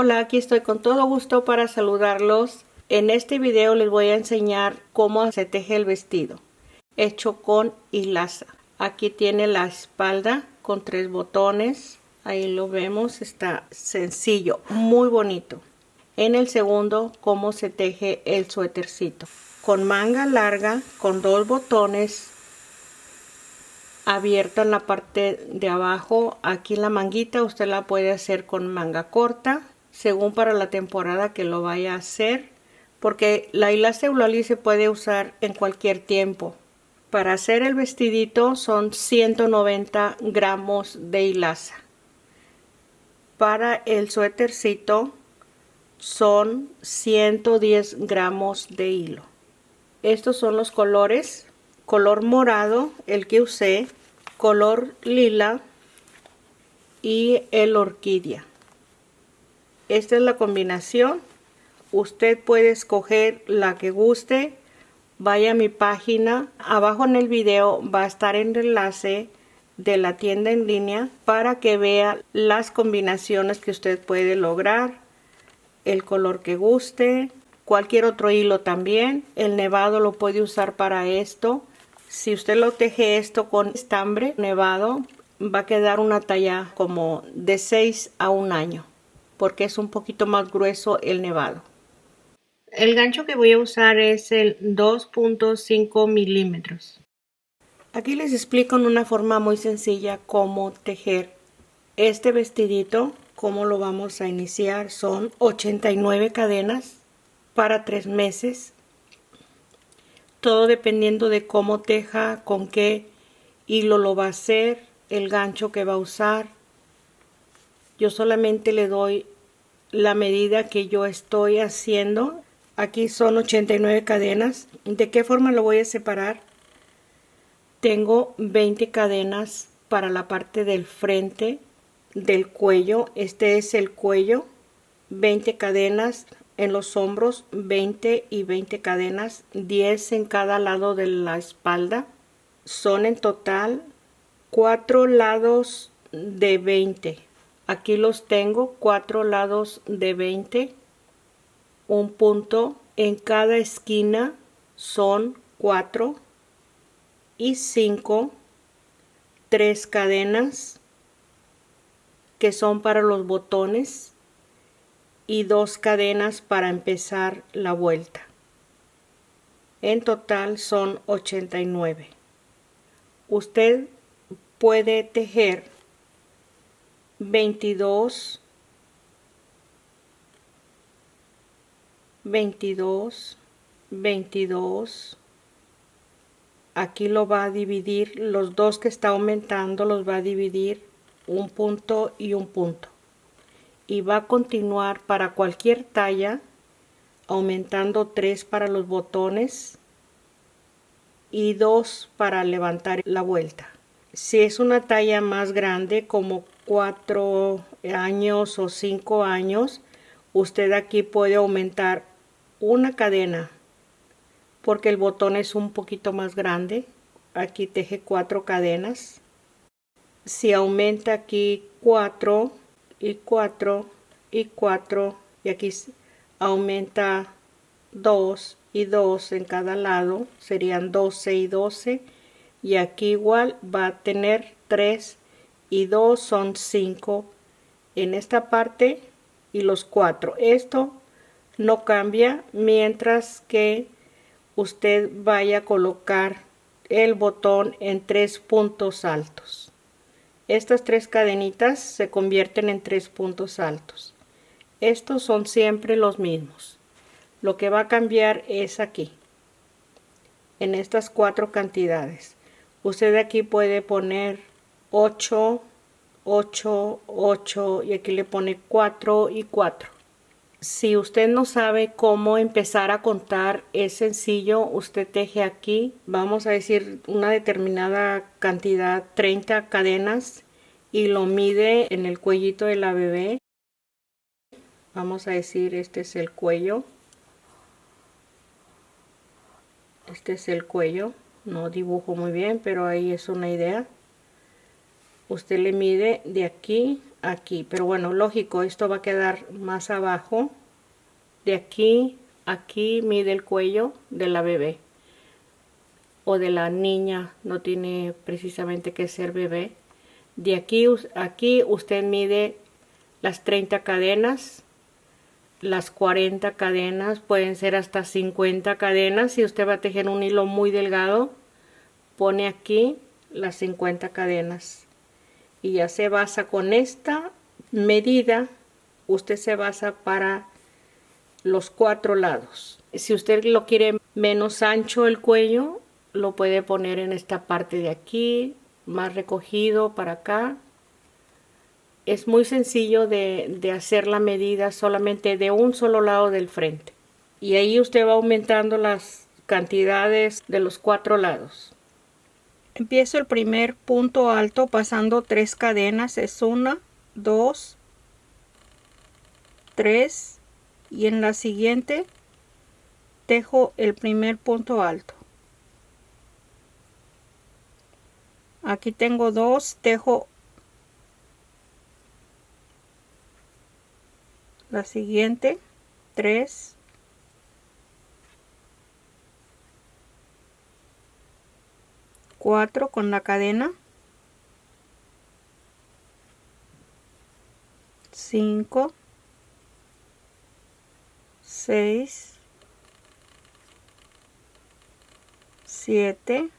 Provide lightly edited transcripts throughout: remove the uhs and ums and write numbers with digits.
Hola, aquí estoy con todo gusto para saludarlos. En este video les voy a enseñar cómo se teje el vestido, hecho con hilaza. Aquí tiene la espalda con 3 botones. Ahí lo vemos, está sencillo, muy bonito. En el segundo, cómo se teje el suétercito. Con manga larga, con 2 botones abierto en la parte de abajo. Aquí la manguita usted la puede hacer con manga corta, según para la temporada que lo vaya a hacer, porque la hilaza Eulalie se puede usar en cualquier tiempo. Para hacer el vestidito son 190 gramos de hilaza. Para el suétercito son 110 gramos de hilo. Estos son los colores: color morado, el que usé, color lila y el orquídea. Esta es la combinación. Usted puede escoger la que guste. Vaya a mi página, abajo en el video va a estar el enlace de la tienda en línea para que vea las combinaciones que usted puede lograr, el color que guste, cualquier otro hilo también. El nevado lo puede usar para esto. Si usted lo teje esto con estambre nevado, va a quedar una talla como de 6 a 1 año, porque es un poquito más grueso el nevado. El gancho que voy a usar es el 2.5 milímetros. Aquí les explico en una forma muy sencilla cómo tejer este vestidito. Cómo lo vamos a iniciar: son 89 cadenas para 3 meses. Todo dependiendo de cómo teja, con qué hilo lo va a hacer, el gancho que va a usar. Yo solamente le doy la medida que yo estoy haciendo. Aquí son 89 cadenas. ¿De qué forma lo voy a separar? Tengo 20 cadenas para la parte del frente del cuello. Este es el cuello. 20 cadenas en los hombros, 20 y 20 cadenas, 10 en cada lado de la espalda. Son en total 4 lados de 20. Aquí los tengo, 4 lados de 20. Un punto en cada esquina son 4 y 5. 3 cadenas que son para los botones y 2 cadenas para empezar la vuelta. En total son 89. Usted puede tejer 22, 22, 22. Aquí lo va a dividir, los dos que está aumentando los va a dividir un punto y un punto. Y va a continuar para cualquier talla, aumentando 3 para los botones y 2 para levantar la vuelta. Si es una talla más grande, como 4 años o 5 años, usted aquí puede aumentar una cadena, porque el botón es un poquito más grande. Aquí teje 4 cadenas. Si aumenta aquí 4 y 4 y 4, y aquí aumenta 2 y 2 en cada lado, serían 12 y 12, y aquí igual va a tener 3 y 2 son 5 en esta parte, y los 4. Esto no cambia mientras que usted vaya a colocar el botón en 3 puntos altos. Estas 3 cadenitas se convierten en 3 puntos altos. Estos son siempre los mismos. Lo que va a cambiar es aquí, en estas 4 cantidades. Usted aquí puede poner 8, 8, 8, y aquí le pone 4 y 4. Si usted no sabe cómo empezar a contar, es sencillo. Usted teje aquí, vamos a decir una determinada cantidad, 30 cadenas, y lo mide en el cuellito de la bebé. Vamos a decir, este es el cuello. Este es el cuello. No dibujo muy bien, pero ahí es una idea. Usted le mide de aquí aquí, pero bueno, lógico, esto va a quedar más abajo. De aquí a aquí mide el cuello de la bebé o de la niña, no tiene precisamente que ser bebé. De aquí a aquí usted mide las 30 cadenas, las 40 cadenas, pueden ser hasta 50 cadenas. Si usted va a tejer un hilo muy delgado, pone aquí las 50 cadenas y ya se basa con esta medida. Usted se basa para los 4 lados. Si usted lo quiere menos ancho el cuello, lo puede poner en esta parte de aquí, más recogido para acá. Es muy sencillo de hacer la medida solamente de un solo lado del frente. Y ahí usted va aumentando las cantidades de los 4 lados. Empiezo el primer punto alto pasando 3 cadenas. Es 1, 2, 3. Y en la siguiente tejo el primer punto alto. Aquí tengo 2, tejo la siguiente, 3, 4 con la cadena, 5, 6, 7,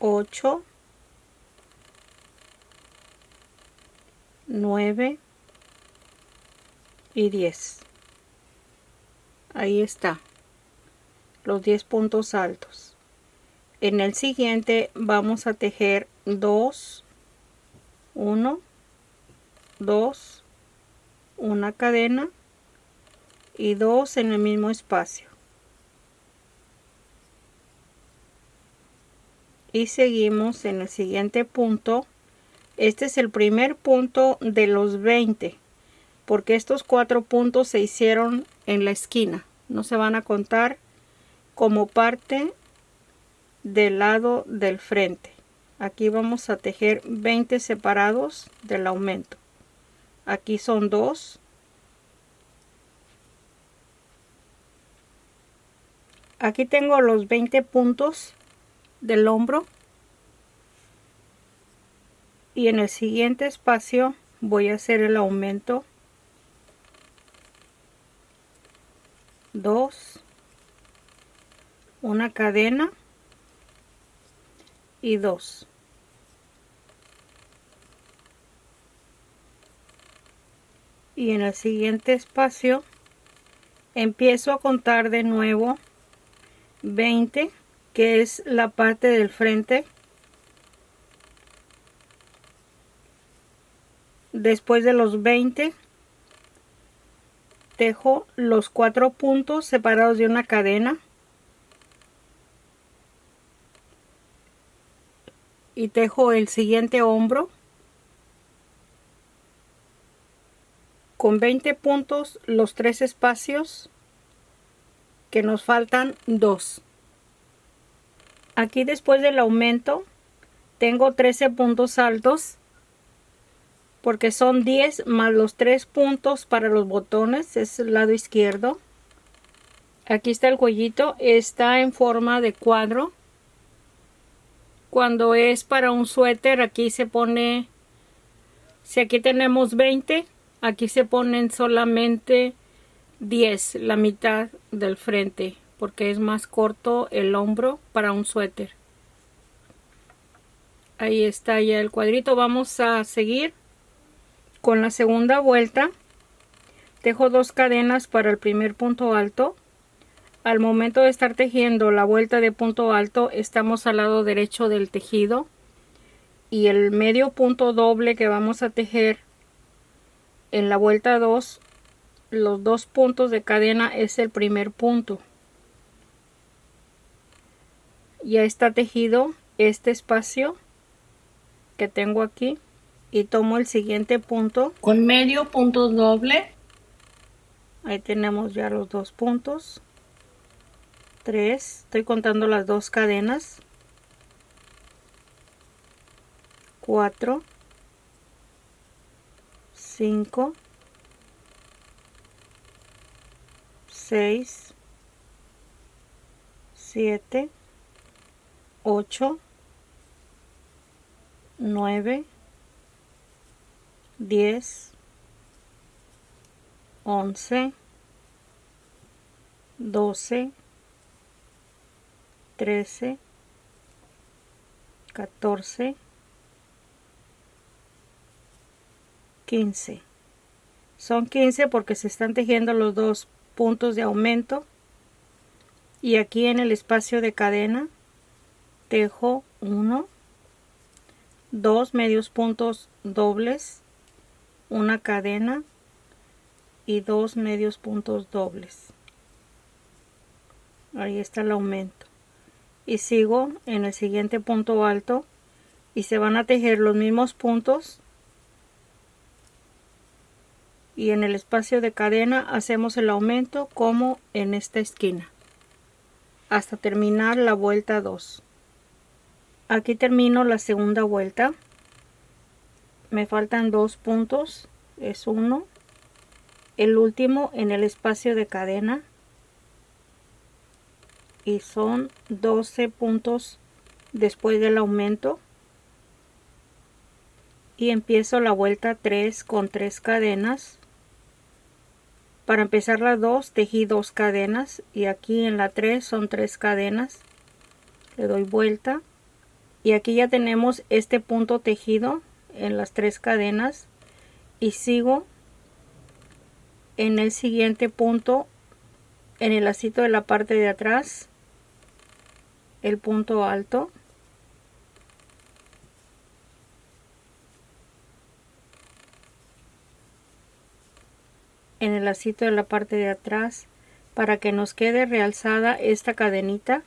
8, 9 y 10. Ahí está, los 10 puntos altos. En el siguiente vamos a tejer 2, 1, 2, una cadena y 2 en el mismo espacio. Y seguimos en el siguiente punto. Este es el primer punto de los 20, porque estos 4 puntos se hicieron en la esquina, no se van a contar como parte del lado del frente. Aquí vamos a tejer 20 separados del aumento. Aquí son 2. Aquí tengo los 20 puntos del hombro. Y en el siguiente espacio voy a hacer el aumento. 2, una cadena y 2. Y en el siguiente espacio empiezo a contar de nuevo 20, que es la parte del frente. Después de los 20 tejo los 4 puntos separados de una cadena y tejo el siguiente hombro con 20 puntos, los 3 espacios que nos faltan 2. Aquí después del aumento tengo 13 puntos altos, porque son 10 más los 3 puntos para los botones, es el lado izquierdo. Aquí está el cuellito, está en forma de cuadro. Cuando es para un suéter, aquí se pone, si aquí tenemos 20, aquí se ponen solamente 10, la mitad del frente, porque es más corto el hombro para un suéter. Ahí está ya el cuadrito. Vamos a seguir con la segunda vuelta. Tejo 2 cadenas para el primer punto alto. Al momento de estar tejiendo la vuelta de punto alto, estamos al lado derecho del tejido, y el medio punto doble que vamos a tejer en la vuelta 2, los 2 puntos de cadena es el primer punto. Ya está tejido este espacio que tengo aquí, y tomo el siguiente punto con medio punto doble. Ahí tenemos ya los 2 puntos. 3, estoy contando las 2 cadenas. 4, 5, 6, 7, 8, 9, 10, 11, 12, 13, 14, 15. Son 15 porque se están tejiendo los dos puntos de aumento. Y aquí en el espacio de cadena tejo 1, 2 medios puntos dobles, una cadena y 2 medios puntos dobles. Ahí está el aumento. Y sigo en el siguiente punto alto y se van a tejer los mismos puntos. Y en el espacio de cadena hacemos el aumento como en esta esquina hasta terminar la vuelta 2. Aquí termino la segunda vuelta. Me faltan 2 puntos, es 1, el último en el espacio de cadena y son 12 puntos después del aumento. Y empiezo la vuelta 3 con 3 cadenas. Para empezar la 2 tejí 2 cadenas y aquí en la 3 son 3 cadenas. Le doy vuelta y aquí ya tenemos este punto tejido en las 3 cadenas y sigo en el siguiente punto en el lacito de la parte de atrás, el punto alto. En el lacito de la parte de atrás para que nos quede realzada esta cadenita.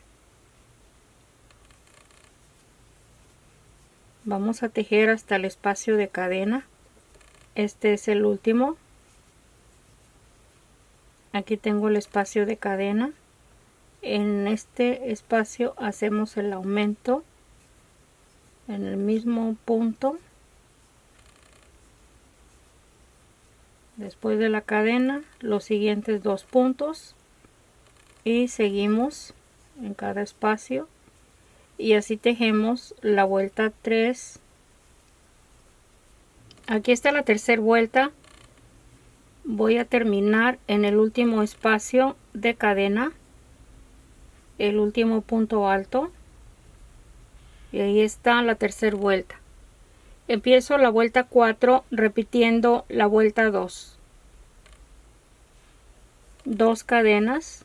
Vamos a tejer hasta el espacio de cadena. Este es el último. Aquí tengo el espacio de cadena. En este espacio hacemos el aumento en el mismo punto. Después de la cadena, los siguientes 2 puntos y seguimos en cada espacio y así tejemos la vuelta 3. Aquí está la tercera vuelta. Voy a terminar en el último espacio de cadena, el último punto alto, y ahí está la tercera vuelta. Empiezo la vuelta 4 repitiendo la vuelta 2. 2 cadenas.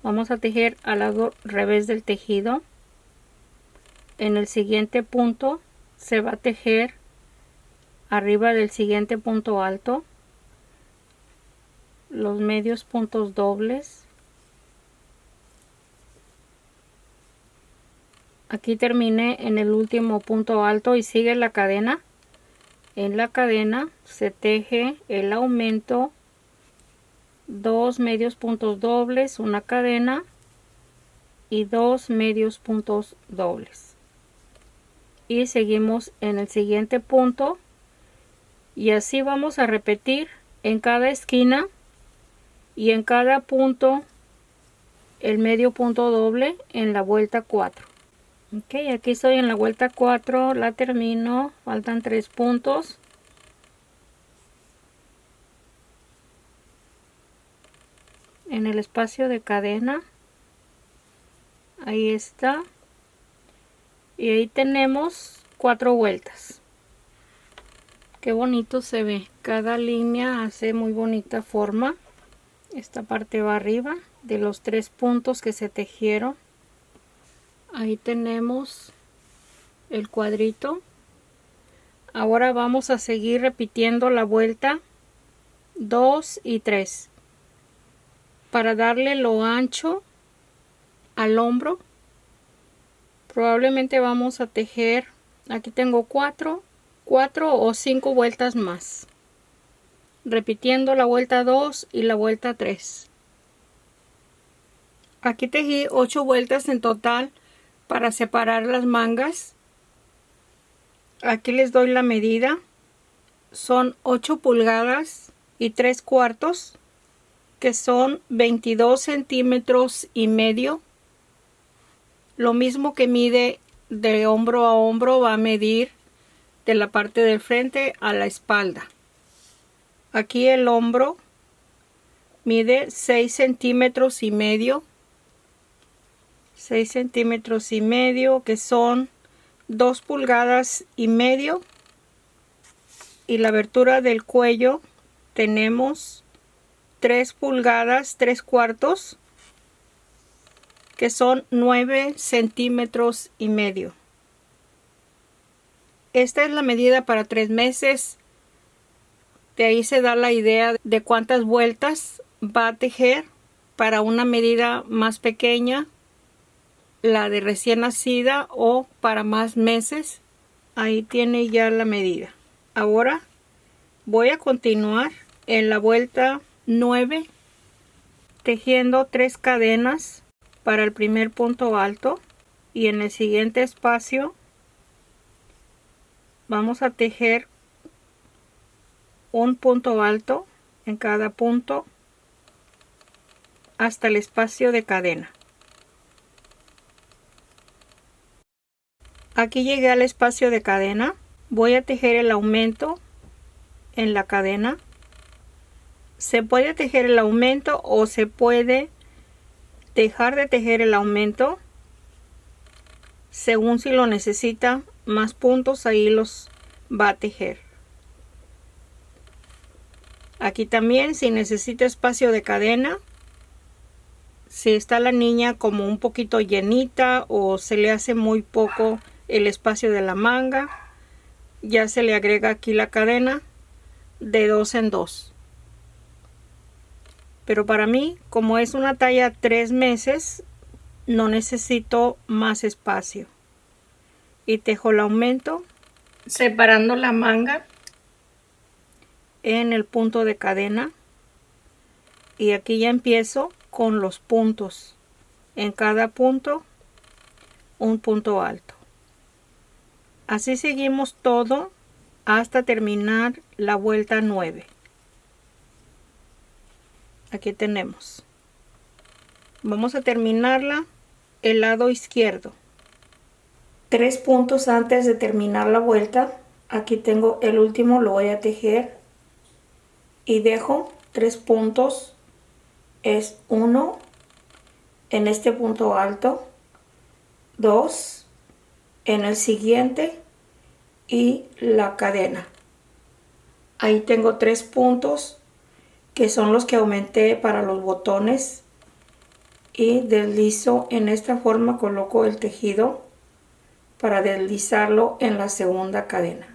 Vamos a tejer al lado revés del tejido. En el siguiente punto se va a tejer arriba del siguiente punto alto los medios puntos dobles. Aquí terminé en el último punto alto y sigue la cadena. En la cadena se teje el aumento, 2 medios puntos dobles, una cadena y 2 medios puntos dobles. Y seguimos en el siguiente punto y así vamos a repetir en cada esquina y en cada punto el medio punto doble en la vuelta 4. Ok, aquí estoy en la vuelta 4, la termino, faltan 3 puntos. En el espacio de cadena, ahí está. Y ahí tenemos 4 vueltas. Qué bonito se ve. Cada línea hace muy bonita forma. Esta parte va arriba de los 3 puntos que se tejieron. Ahí tenemos el cuadrito. Ahora vamos a seguir repitiendo la vuelta 2 y 3 para darle lo ancho al hombro. Probablemente vamos a tejer, aquí tengo 4 o 5 vueltas más, repitiendo la vuelta 2 y la vuelta 3. Aquí tejí 8 vueltas en total para separar las mangas. Aquí les doy la medida. Son 8 pulgadas y 3/4, que son 22 centímetros y medio. Lo mismo que mide de hombro a hombro va a medir de la parte del frente a la espalda. Aquí el hombro mide 6 centímetros y medio. 6 centímetros y medio, que son 2 pulgadas y medio. Y la abertura del cuello tenemos 3 pulgadas 3/4, que son 9 centímetros y medio. Esta es la medida para 3 meses. De ahí se da la idea de cuántas vueltas va a tejer. Para una medida más pequeña, la de recién nacida, o para más meses, ahí tiene ya la medida. Ahora voy a continuar en la vuelta 9 tejiendo 3 cadenas para el primer punto alto, y en el siguiente espacio vamos a tejer un punto alto en cada punto hasta el espacio de cadena. Aquí llegué al espacio de cadena. Voy a tejer el aumento en la cadena. Se puede tejer el aumento o se puede dejar de tejer el aumento según si lo necesita más puntos, ahí los va a tejer. Aquí también, si necesita espacio de cadena, si está la niña como un poquito llenita o se le hace muy poco el espacio de la manga, ya se le agrega aquí la cadena de 2 en 2. Pero para mí, como es una talla 3 meses, no necesito más espacio. Y tejo el aumento separando la manga en el punto de cadena. Y aquí ya empiezo con los puntos. En cada punto, un punto alto. Así seguimos todo hasta terminar la vuelta 9. Aquí tenemos. Vamos a terminarla el lado izquierdo. 3 puntos antes de terminar la vuelta. Aquí tengo el último, lo voy a tejer y dejo 3 puntos. Es 1 en este punto alto, 2 en el siguiente y la cadena. Ahí tengo 3 puntos que son los que aumenté para los botones, y deslizo en esta forma, coloco el tejido para deslizarlo en la segunda cadena.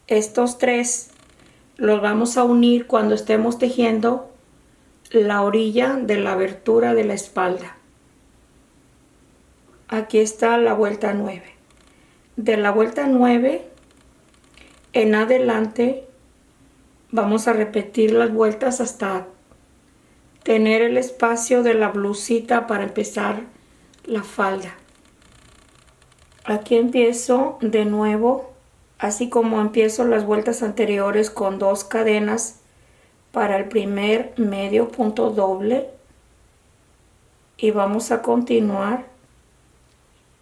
Estos 3 los vamos a unir cuando estemos tejiendo la orilla de la abertura de la espalda. Aquí está la vuelta 9. De la vuelta 9 en adelante vamos a repetir las vueltas hasta tener el espacio de la blusita para empezar la falda. Aquí empiezo de nuevo, así como empiezo las vueltas anteriores, con 2 cadenas para el primer medio punto doble, y vamos a continuar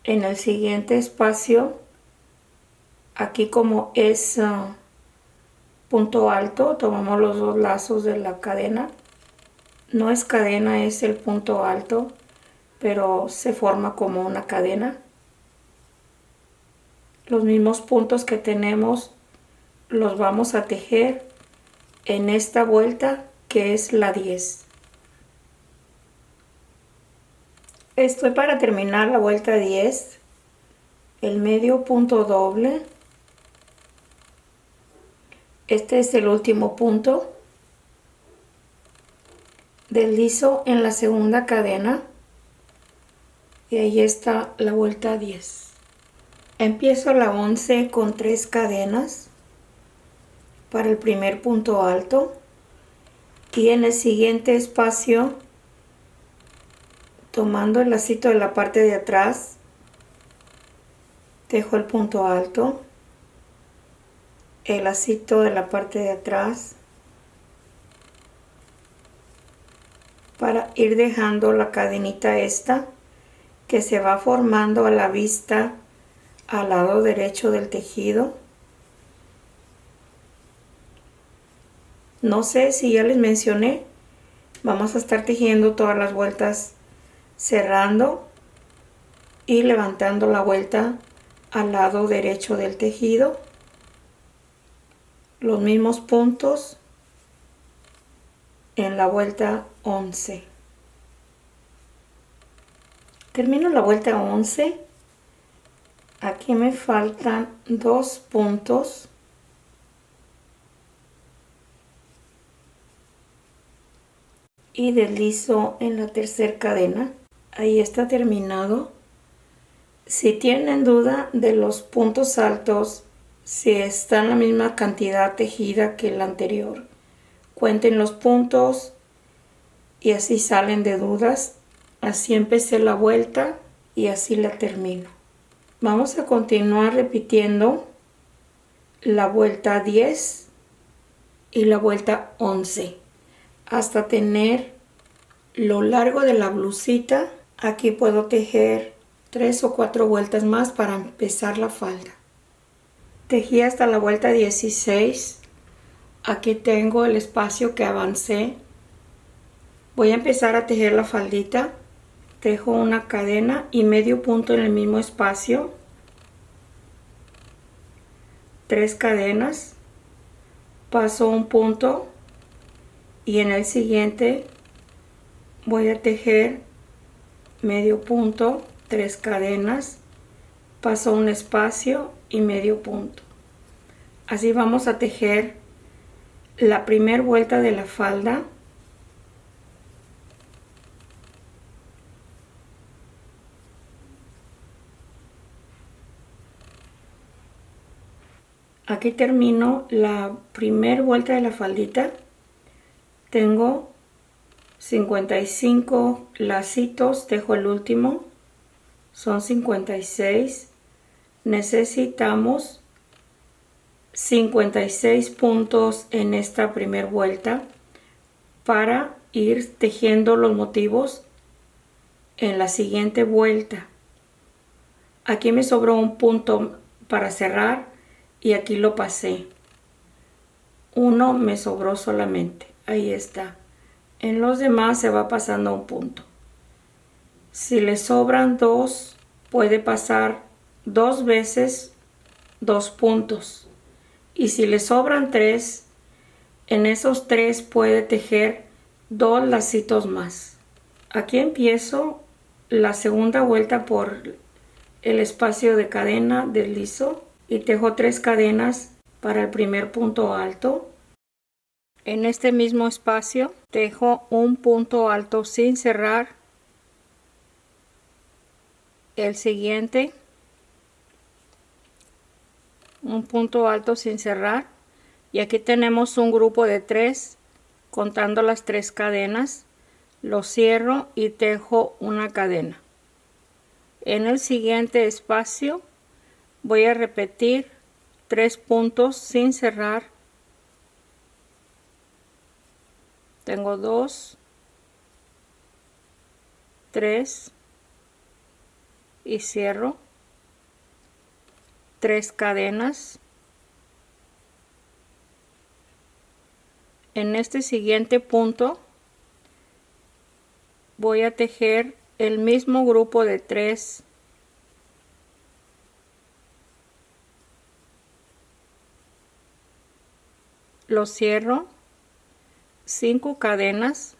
en el siguiente espacio. Aquí, como es punto alto, tomamos los 2 lazos de la cadena. No es cadena, es el punto alto, pero se forma como una cadena. Los mismos puntos que tenemos los vamos a tejer en esta vuelta, que es la 10. Estoy para terminar la vuelta 10, el medio punto doble. Este es el último punto. Deslizo en la segunda cadena y ahí está la vuelta 10. Empiezo la 11 con 3 cadenas para el primer punto alto, y en el siguiente espacio, tomando el lacito de la parte de atrás, tejo el punto alto, el lacito de la parte de atrás, para ir dejando la cadenita esta que se va formando a la vista al lado derecho del tejido. No sé si ya les mencioné, vamos a estar tejiendo todas las vueltas cerrando y levantando la vuelta al lado derecho del tejido. Los mismos puntos en la vuelta 11. Termino la vuelta 11. Aquí me faltan 2 puntos. Y deslizo en la tercera cadena. Ahí está terminado. Si tienen duda de los puntos altos, si está en la misma cantidad tejida que la anterior, cuenten los puntos y así salen de dudas. Así empecé la vuelta y así la termino. Vamos a continuar repitiendo la vuelta 10 y la vuelta 11 hasta tener lo largo de la blusita. Aquí puedo tejer 3 o 4 vueltas más para empezar la falda. Tejí hasta la vuelta 16. Aquí tengo el espacio que avancé. Voy a empezar a tejer la faldita. Tejo una cadena y medio punto en el mismo espacio, 3 cadenas, paso un punto y en el siguiente voy a tejer medio punto, 3 cadenas, paso un espacio y medio punto. Así vamos a tejer la primera vuelta de la falda. Aquí termino la primera vuelta de la faldita. Tengo 55 lacitos, tejo el último, son 56. Necesitamos 56 puntos en esta primera vuelta para ir tejiendo los motivos en la siguiente vuelta. Aquí me sobró un punto para cerrar y aquí lo pasé. Uno me sobró solamente, ahí está. En los demás se va pasando un punto. Si le sobran 2, puede pasar 2 veces 2 puntos. Y si le sobran 3, en esos 3 puede tejer 2 lacitos más. Aquí empiezo la segunda vuelta por el espacio de cadena, deslizo y tejo 3 cadenas para el primer punto alto. En este mismo espacio tejo un punto alto sin cerrar, el siguiente un punto alto sin cerrar y aquí tenemos un grupo de 3 contando las 3 cadenas. Lo cierro y tejo una cadena. En el siguiente espacio voy a repetir 3 puntos sin cerrar. Tengo 2, 3 y cierro. 3 cadenas. En este siguiente punto voy a tejer el mismo grupo de 3. Lo cierro, 5 cadenas.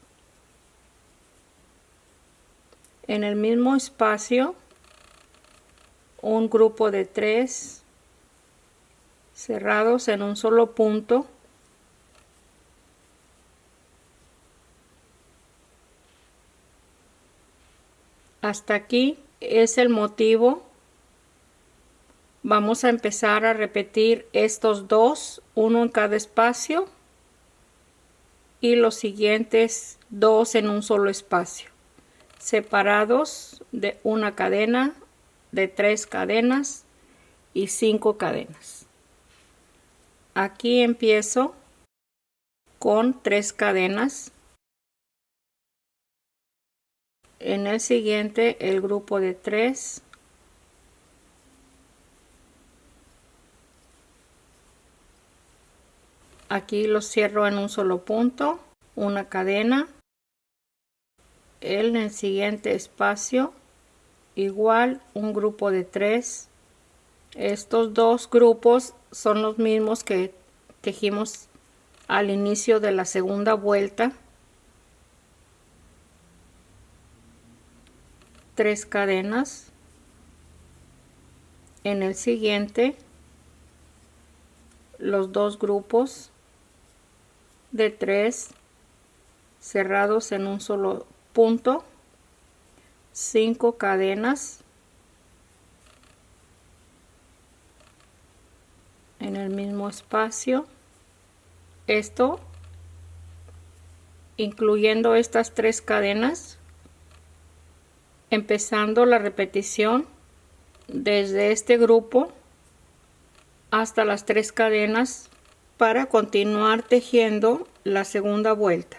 En el mismo espacio un grupo de 3 cerrados en un solo punto. Hasta aquí es el motivo. Vamos a empezar a repetir estos 2, uno en cada espacio y los siguientes 2 en un solo espacio, separados de una cadena, de 3 cadenas y 5 cadenas. Aquí empiezo con 3 cadenas. En el siguiente el grupo de 3. Aquí lo cierro en un solo punto, una cadena. En el siguiente espacio igual un grupo de 3. Estos dos grupos son los mismos que tejimos al inicio de la segunda vuelta. 3 cadenas. En el siguiente los dos grupos de 3 cerrados en un solo punto, 5 cadenas. En el mismo espacio, esto incluyendo estas 3 cadenas, empezando la repetición desde este grupo hasta las 3 cadenas para continuar tejiendo la segunda vuelta.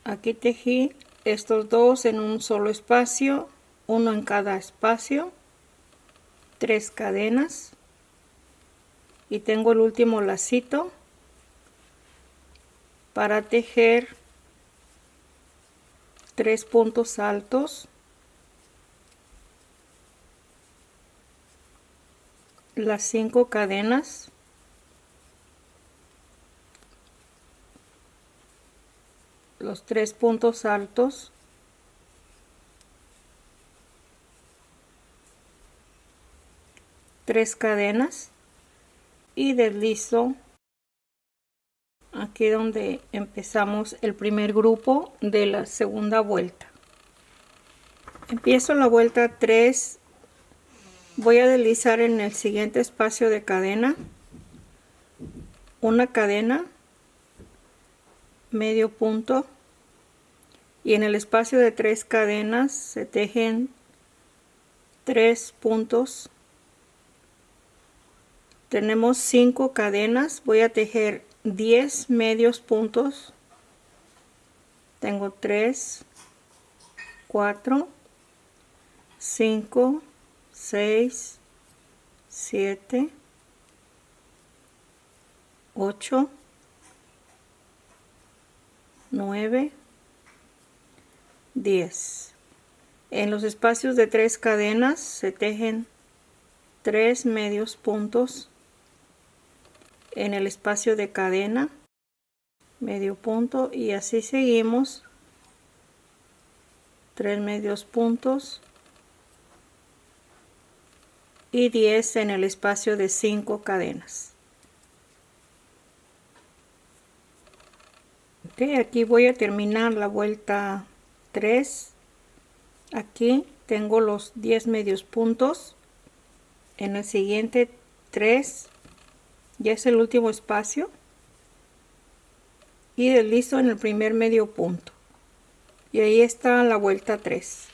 Aquí tejí estos dos en un solo espacio, uno en cada espacio, 3 cadenas, y tengo el último lacito para tejer 3 puntos altos, las 5 cadenas, los 3 puntos altos, tres cadenas y deslizo aquí donde empezamos el primer grupo de la segunda vuelta. Empiezo la vuelta 3, voy a deslizar en el siguiente espacio de cadena una cadena, medio punto, y en el espacio de 3 cadenas se tejen 3 puntos. Tenemos 5 cadenas, voy a tejer 10 medios puntos. Tengo 3, 4, 5, 6, 7, 8, 9, 10. En los espacios de 3 cadenas se tejen 3 medios puntos. En el espacio de cadena, medio punto, y así seguimos, 3 medios puntos y 10 en el espacio de 5 cadenas. Okay, aquí voy a terminar la vuelta 3. Aquí tengo los 10 medios puntos. En el siguiente 3, ya es el último espacio, y deslizo en el primer medio punto, y ahí está la vuelta 3.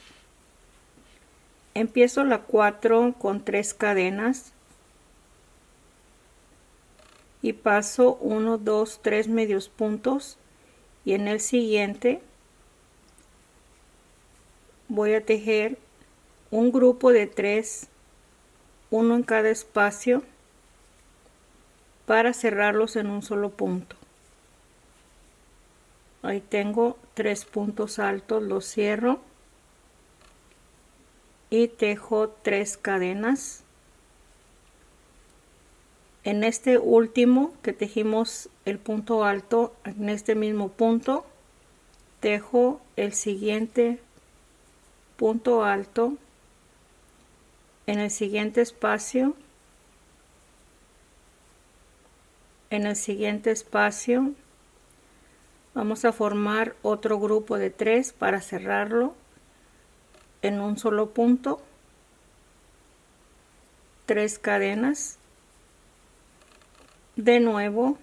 Empiezo la 4 con 3 cadenas y paso 1, 2, 3 medios puntos, y en el siguiente voy a tejer un grupo de 3, uno en cada espacio, para cerrarlos en un solo punto. Ahí tengo 3 puntos altos, los cierro y tejo 3 cadenas. En este último que tejimos el punto alto, en este mismo punto tejo el siguiente punto alto en el siguiente espacio, en el siguiente espacio vamos a formar otro grupo de 3 para cerrarlo en un solo punto, 3 cadenas. De nuevo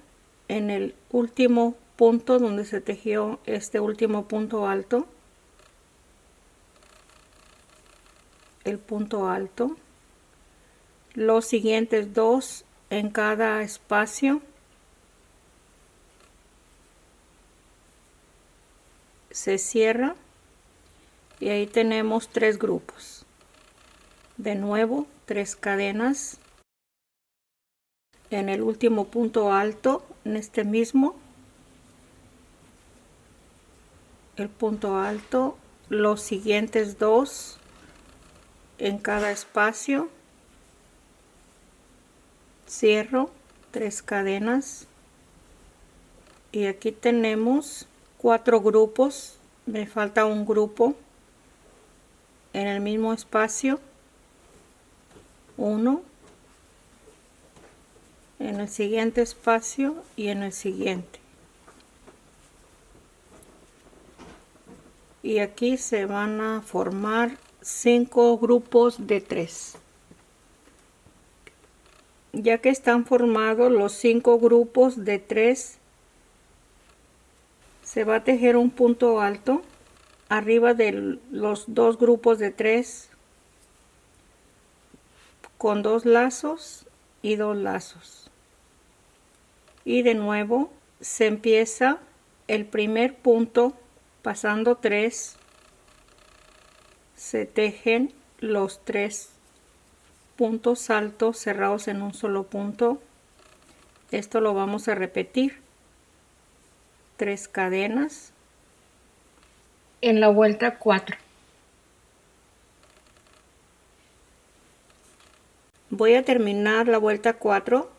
en el último punto donde se tejió este último punto alto, el punto alto, los siguientes 2 en cada espacio, se cierra y ahí tenemos 3 grupos. De nuevo 3 cadenas en el último punto alto, en este mismo, el punto alto, los siguientes 2 en cada espacio, cierro 3 cadenas y aquí tenemos 4 grupos. Me falta un grupo en el mismo espacio, 1 en el siguiente espacio y en el siguiente, y aquí se van a formar 5 grupos de 3. Ya que están formados los 5 grupos de 3, se va a tejer un punto alto arriba de los 2 grupos de 3 con 2 lazos y 2 lazos, y de nuevo se empieza el primer punto pasando 3, se tejen los 3 puntos altos cerrados en un solo punto. Esto lo vamos a repetir 3 cadenas en la vuelta 4. Voy a terminar la vuelta 4.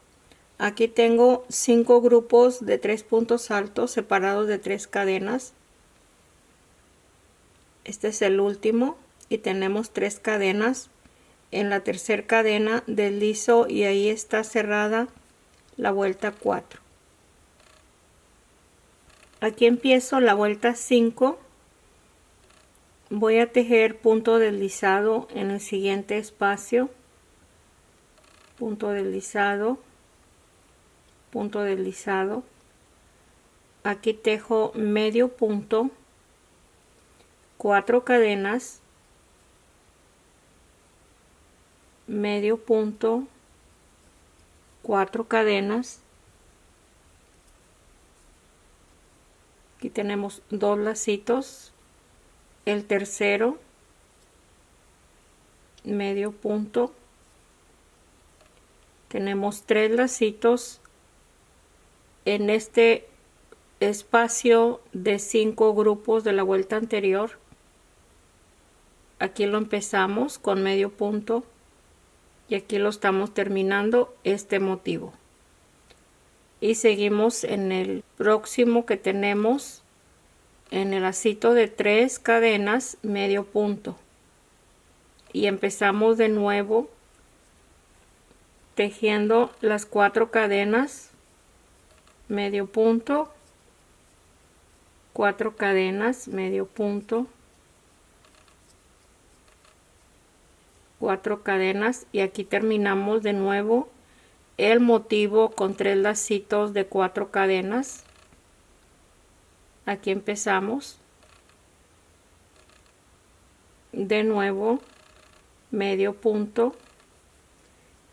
Aquí tengo 5 grupos de 3 puntos altos separados de 3 cadenas. Este es el último y tenemos 3 cadenas. En la tercera cadena deslizo y ahí está cerrada la vuelta 4. Aquí empiezo la vuelta 5. Voy a tejer punto deslizado en el siguiente espacio, punto deslizado, punto deslizado. Aquí tejo medio punto, 4 cadenas, medio punto, 4 cadenas. Aquí tenemos 2 lacitos, el tercero, medio punto, tenemos 3 lacitos en este espacio de 5 grupos de la vuelta anterior. Aquí lo empezamos con medio punto y aquí lo estamos terminando este motivo, y seguimos en el próximo que tenemos en el lacito de 3 cadenas, medio punto, y empezamos de nuevo tejiendo las 4 cadenas, medio punto, 4 cadenas, medio punto, 4 cadenas, y aquí terminamos de nuevo el motivo con 3 lacitos de 4 cadenas. Aquí empezamos de nuevo medio punto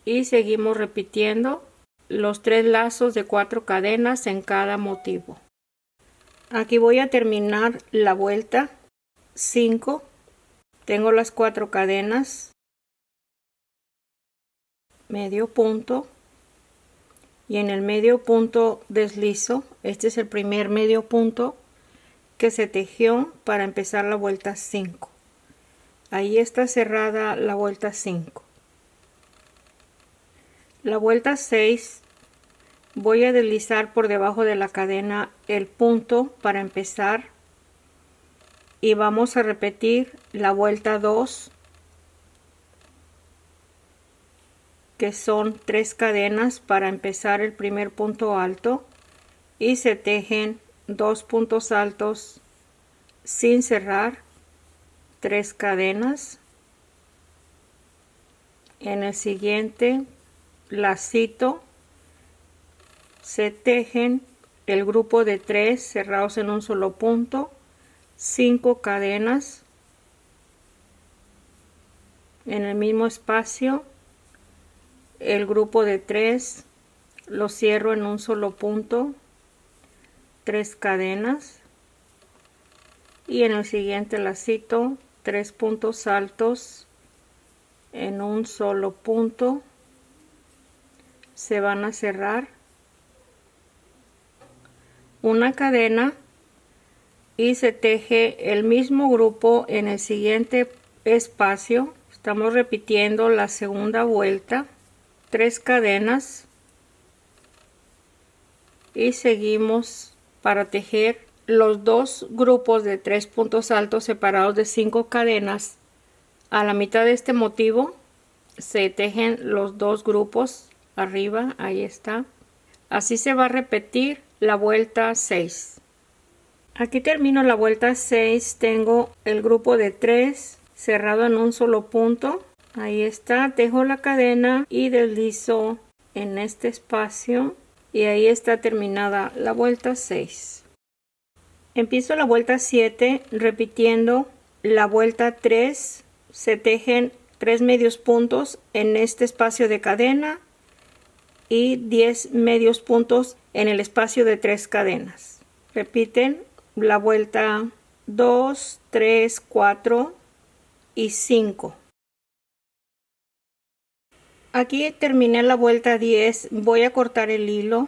y seguimos repitiendo los 3 lazos de 4 cadenas en cada motivo. Aquí voy a terminar la vuelta 5. Tengo las 4 cadenas, medio punto, y en el medio punto deslizo. Este es el primer medio punto que se tejió para empezar la vuelta 5. Ahí está cerrada la vuelta 5. La vuelta 6 voy a deslizar por debajo de la cadena el punto para empezar, y vamos a repetir la vuelta 2, que son 3 cadenas para empezar el primer punto alto, y se tejen 2 puntos altos sin cerrar, 3 cadenas. En el siguiente lacito se tejen el grupo de 3 cerrados en un solo punto, 5 cadenas. En el mismo espacio el grupo de 3, lo cierro en un solo punto, 3 cadenas, y en el siguiente lacito 3 puntos altos en un solo punto, se van a cerrar una cadena y se teje el mismo grupo en el siguiente espacio. Estamos repitiendo la segunda vuelta, 3 cadenas, y seguimos para tejer los dos grupos de 3 puntos altos separados de 5 cadenas. A la mitad de este motivo se tejen los dos grupos arriba, ahí está. Así se va a repetir la vuelta 6. Aquí termino la vuelta 6, tengo el grupo de 3 cerrado en un solo punto, ahí está, tejo la cadena y deslizo en este espacio y ahí está terminada la vuelta 6. Empiezo la vuelta 7 repitiendo la vuelta 3, se tejen 3 medios puntos en este espacio de cadena y 10 medios puntos en el espacio de 3 cadenas. Repiten la vuelta 2, 3, 4 y 5. Aquí terminé la vuelta 10, voy a cortar el hilo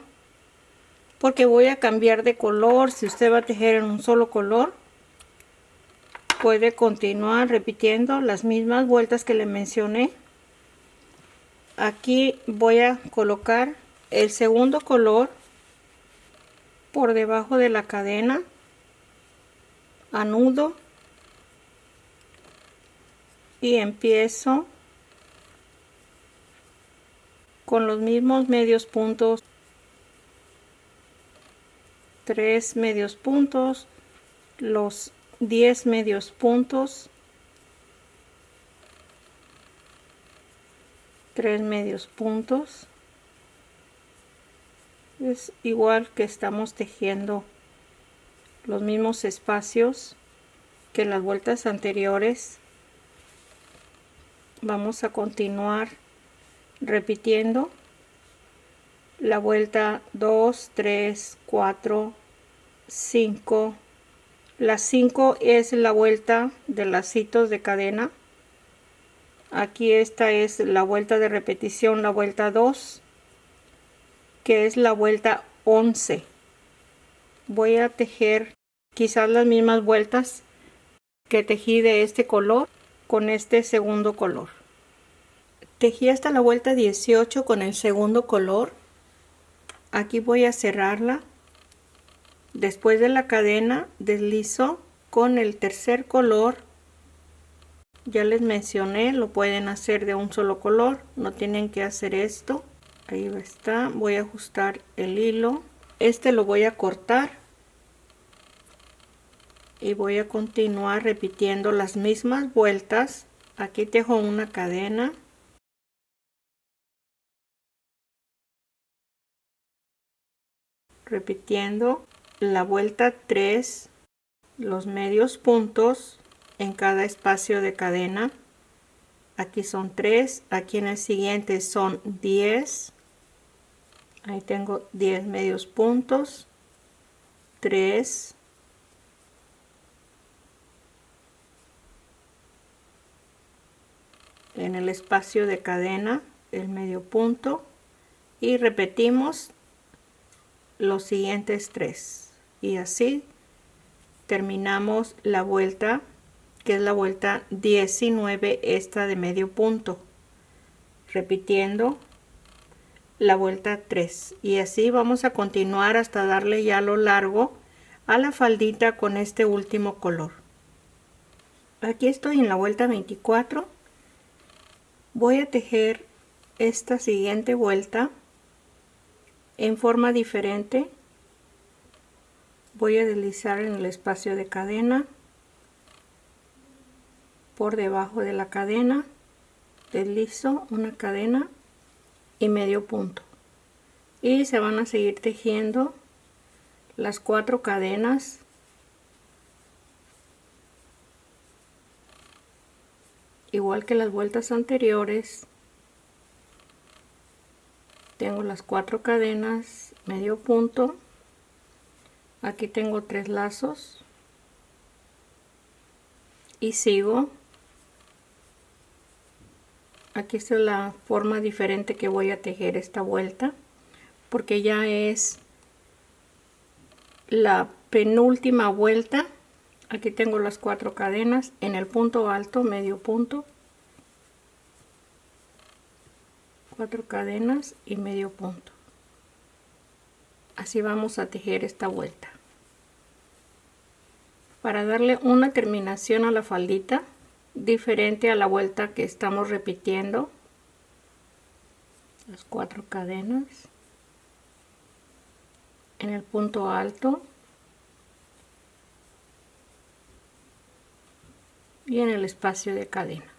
porque voy a cambiar de color. Si usted va a tejer en un solo color, puede continuar repitiendo las mismas vueltas que le mencioné. Aquí voy a colocar el segundo color por debajo de la cadena, anudo y empiezo con los mismos medios puntos, 3 medios puntos, los 10 medios puntos, 3 medios puntos. Es igual que estamos tejiendo los mismos espacios que las vueltas anteriores. Vamos a continuar repitiendo la vuelta 2, 3, 4, 5. La 5 es la vuelta de lacitos de cadena. Aquí esta es la vuelta de repetición, la vuelta 2, que es la vuelta 11. Voy a tejer quizás las mismas vueltas que tejí de este color con este segundo color. Tejí hasta la vuelta 18 con el segundo color. Aquí voy a cerrarla. Después de la cadena deslizo con el tercer color. Ya les mencioné, lo pueden hacer de un solo color, no tienen que hacer esto. Ahí está, voy a ajustar el hilo. Este lo voy a cortar y voy a continuar repitiendo las mismas vueltas. Aquí tejo una cadena, repitiendo la vuelta 3, los medios puntos en cada espacio de cadena. Aquí son 3, aquí en el siguiente son 10. Ahí tengo 10 medios puntos, 3, en el espacio de cadena el medio punto y repetimos los siguientes 3 y así terminamos la vuelta, que es la vuelta 19, esta de medio punto, repitiendo la vuelta 3 y así vamos a continuar hasta darle ya lo largo a la faldita con este último color. Aquí estoy en la vuelta 24. Voy a tejer esta siguiente vuelta en forma diferente. Voy a deslizar en el espacio de cadena, por debajo de la cadena deslizo una cadena y medio punto y se van a seguir tejiendo las 4 cadenas igual que las vueltas anteriores. tengo las 4 cadenas, medio punto. Aquí tengo 3 lazos y sigo. Aquí está la forma diferente que voy a tejer esta vuelta, porque ya es la penúltima vuelta. Aquí tengo las 4 cadenas en el punto alto, medio punto, 4 cadenas y medio punto. Así vamos a tejer esta vuelta. Para darle una terminación a la faldita diferente a la vuelta que estamos repitiendo, las 4 cadenas en el punto alto y en el espacio de cadena.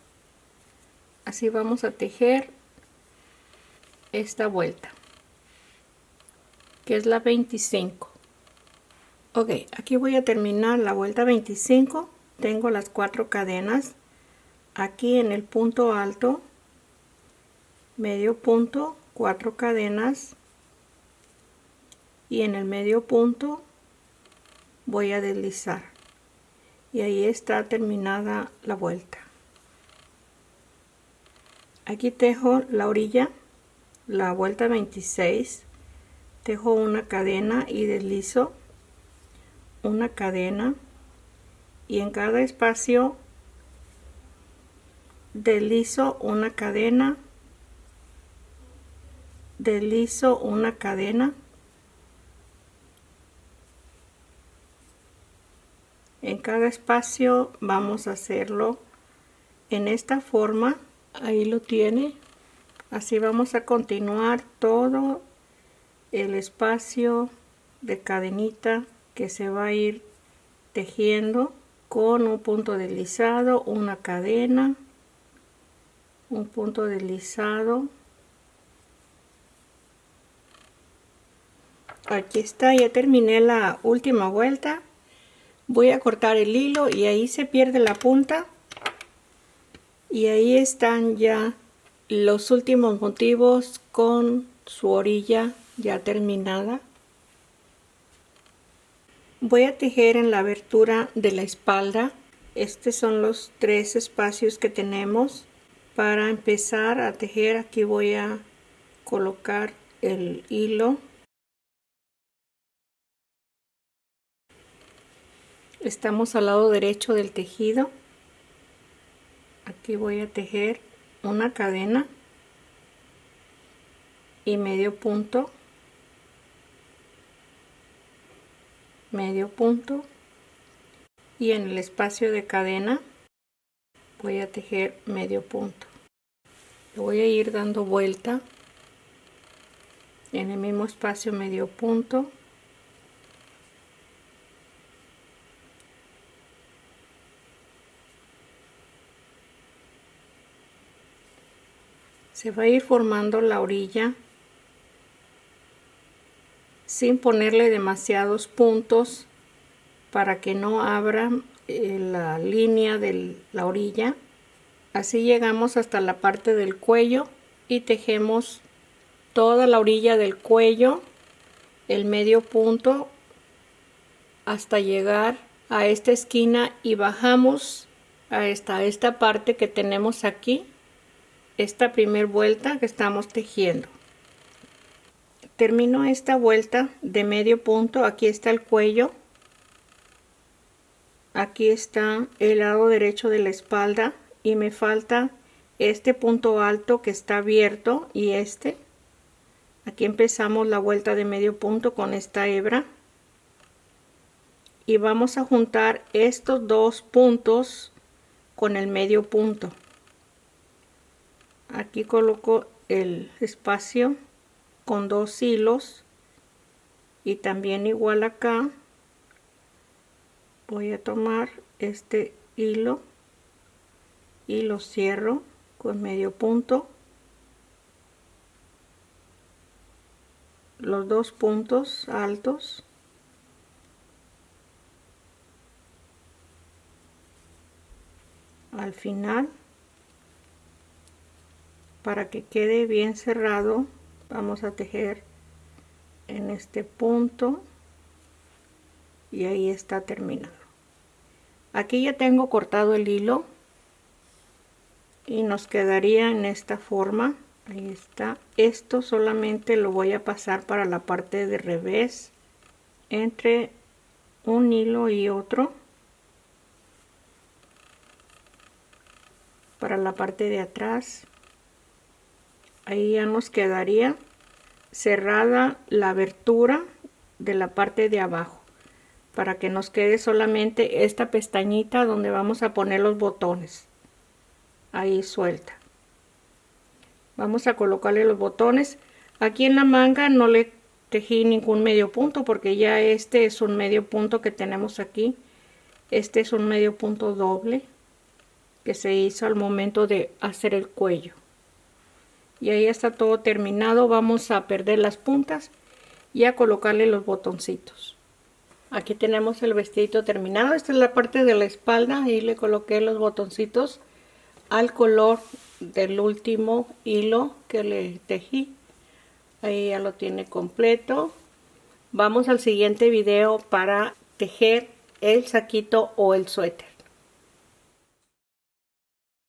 Así vamos a tejer esta vuelta, que es la 25. Ok, aquí voy a terminar la vuelta 25. Tengo las 4 cadenas aquí en el punto alto, medio punto, 4 cadenas, y en el medio punto voy a deslizar, y ahí está terminada la vuelta. Aquí tejo la orilla, la vuelta 26, tejo una cadena y deslizo una cadena, y en cada espacio deslizo una cadena, deslizo una cadena. En cada espacio vamos a hacerlo en esta forma. Ahí lo tiene. Así vamos a continuar todo el espacio de cadenita que se va a ir tejiendo con un punto deslizado, una cadena, un punto deslizado. Aquí está, ya terminé la última vuelta. Voy a cortar el hilo y ahí se pierde la punta, y ahí están ya los últimos motivos con su orilla ya terminada. Voy a tejer en la abertura de la espalda. Estos son los 3 espacios que tenemos. Para empezar a tejer, aquí voy a colocar el hilo. Estamos al lado derecho del tejido. Aquí voy a tejer una cadena y medio punto, y en el espacio de cadena voy a tejer medio punto. Le voy a ir dando vuelta en el mismo espacio medio punto, se va a ir formando la orilla sin ponerle demasiados puntos para que no abra la línea de la orilla. Así llegamos hasta la parte del cuello y tejemos toda la orilla del cuello, el medio punto, hasta llegar a esta esquina, y bajamos a esta parte que tenemos aquí, esta primer vuelta que estamos tejiendo. Termino esta vuelta de medio punto. Aquí está el cuello, aquí está el lado derecho de la espalda, y me falta este punto alto que está abierto, y aquí empezamos la vuelta de medio punto con esta hebra, y vamos a juntar estos 2 puntos con el medio punto. Aquí coloco el espacio con 2 hilos, y también igual acá voy a tomar este hilo y lo cierro con medio punto, los 2 puntos altos, al final, para que quede bien cerrado Vamos a tejer en este punto y ahí está terminado. Aquí ya tengo cortado el hilo y nos quedaría en esta forma. Ahí está. Esto solamente lo voy a pasar para la parte de revés entre un hilo y otro, para la parte de atrás. Ahí ya nos quedaría cerrada la abertura de la parte de abajo, para que nos quede solamente esta pestañita donde vamos a poner los botones. Ahí suelta. Vamos a colocarle los botones. Aquí en la manga no le tejí ningún medio punto porque ya este es un medio punto que tenemos aquí. Este es un medio punto doble que se hizo al momento de hacer el cuello. Y ahí está todo terminado. Vamos a perder las puntas y a colocarle los botoncitos. Aquí tenemos el vestidito terminado. Esta es la parte de la espalda y le coloqué los botoncitos al color del último hilo que le tejí. Ahí ya lo tiene completo. Vamos al siguiente video para tejer el saquito o el suéter.